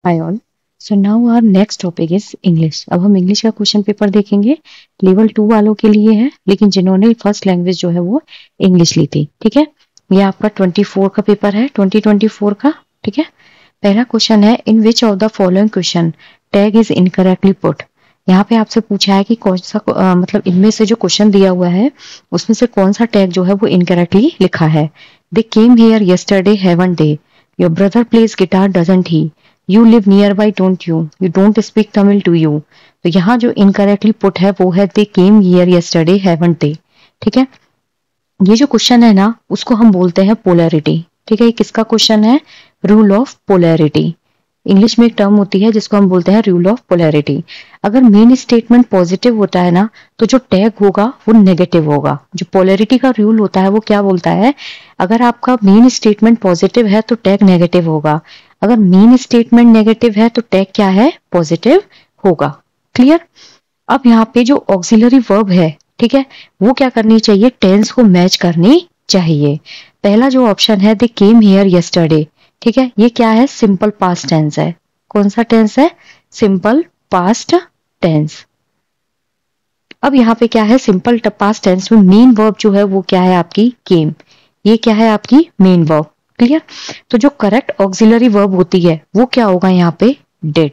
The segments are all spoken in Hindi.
Hi all. So now our next topic is English. अब हम इंग्लिश का क्वेश्चन पेपर देखेंगे। लेवल 2 वालों के लिए है, लेकिन जिन्होंने फर्स्ट लैंग्वेज जो है वो इंग्लिश ली थी। ठीक है, ये आपका 24 का पेपर है, 2024 का। ठीक है, पहला क्वेश्चन है, in which of the following question tag is incorrectly put. यहाँ पे आपसे पूछा है कि कौन सा मतलब इनमें से जो क्वेश्चन दिया हुआ है उसमें से कौन सा टैग जो है वो इनकरेक्टली लिखा है। They came here yesterday haven't they, your brother plays guitar doesn't he, you live nearby don't you don't speak Tamil do you. तो यहाँ जो इनकरेक्टली पुट है वो है they came here yesterday haven't they. ठीक है, ये जो क्वेश्चन है ना उसको हम बोलते हैं पोलैरिटी। ठीक है, ये किसका क्वेश्चन है? Rule of polarity. इंग्लिश में एक टर्म होती है जिसको हम बोलते हैं रूल ऑफ पोलैरिटी। अगर मेन स्टेटमेंट पॉजिटिव होता है ना तो जो टैग होगा वो नेगेटिव होगा। जो पोलैरिटी का रूल होता है वो क्या बोलता है? अगर आपका मेन स्टेटमेंट पॉजिटिव है तो टैग नेगेटिव होगा, अगर मेन स्टेटमेंट नेगेटिव है तो टैग क्या है? पॉजिटिव होगा। क्लियर? अब यहाँ पे जो ऑक्सिलरी वर्ब है, ठीक है, वो क्या करनी चाहिए? टेंस को मैच करनी चाहिए। पहला जो ऑप्शन है, दे केम हियर यस्टरडे, ठीक है, ये क्या है? सिंपल पास्ट टेंस है। कौन सा टेंस है? Simple past tense. अब यहाँ पे क्या है? सिंपल पास्ट टेंस में मेन वर्ब जो है वो क्या है? आपकी केम। ये क्या है? आपकी मेन वर्ब। क्लियर? तो जो करेक्ट ऑक्सिलरी वर्ब होती है वो क्या होगा यहाँ पे? डिड।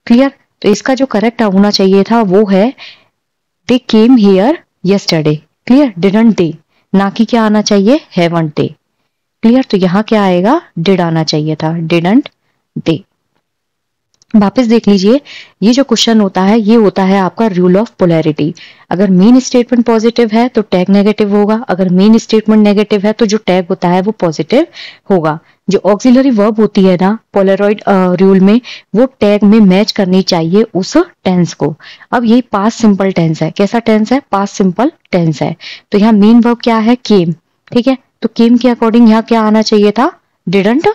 क्लियर? तो इसका जो करेक्ट होना चाहिए था वो है they came here yesterday. Clear? Didn't they, ना कि क्या आना चाहिए? Haven't they. क्लियर? तो यहां क्या आएगा? डिड आना चाहिए था, डिडंट दे। वापस देख लीजिए, ये जो क्वेश्चन होता है ये होता है आपका रूल ऑफ पोलैरिटी। अगर मेन स्टेटमेंट पॉजिटिव है तो टैग नेगेटिव होगा, अगर मेन स्टेटमेंट नेगेटिव है तो जो टैग होता है वो पॉजिटिव होगा। जो ऑक्सिलरी वर्ब होती है ना पोलरॉइड रूल में, वो टैग में मैच करनी चाहिए उस टेंस को। अब ये पास्ट सिंपल टेंस है। कैसा टेंस है? पास्ट सिंपल टेंस है। तो यहाँ मेन वर्ब क्या है? केम। ठीक है, तो केम के अकॉर्डिंग यहाँ क्या आना चाहिए था? Didn't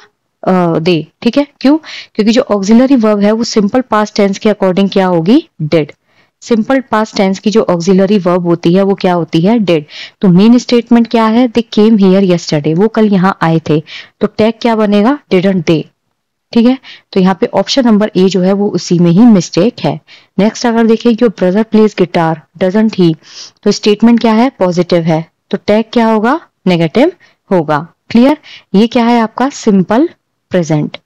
they. ठीक है, क्यों? क्योंकि जो ऑक्सिलरी वर्ब है वो सिंपल पास्ट टेंस के अकॉर्डिंग क्या होगी? डिड। सिंपल पास्ट टेंस की जो ऑक्सिलरी वर्ब होती है वो क्या होती है? डिड। तो मेन स्टेटमेंट क्या है? दे केम हियर यस्टरडे, वो कल यहाँ आए थे, तो टैग क्या बनेगा? Didn't they. ठीक है, तो यहाँ पे ऑप्शन नंबर ए जो है वो उसी में ही मिस्टेक है। नेक्स्ट अगर देखिए, your brother plays guitar doesn't he, तो स्टेटमेंट क्या है? पॉजिटिव है, तो टैग क्या होगा? नेगेटिव होगा। क्लियर? ये क्या है आपका? Simple present.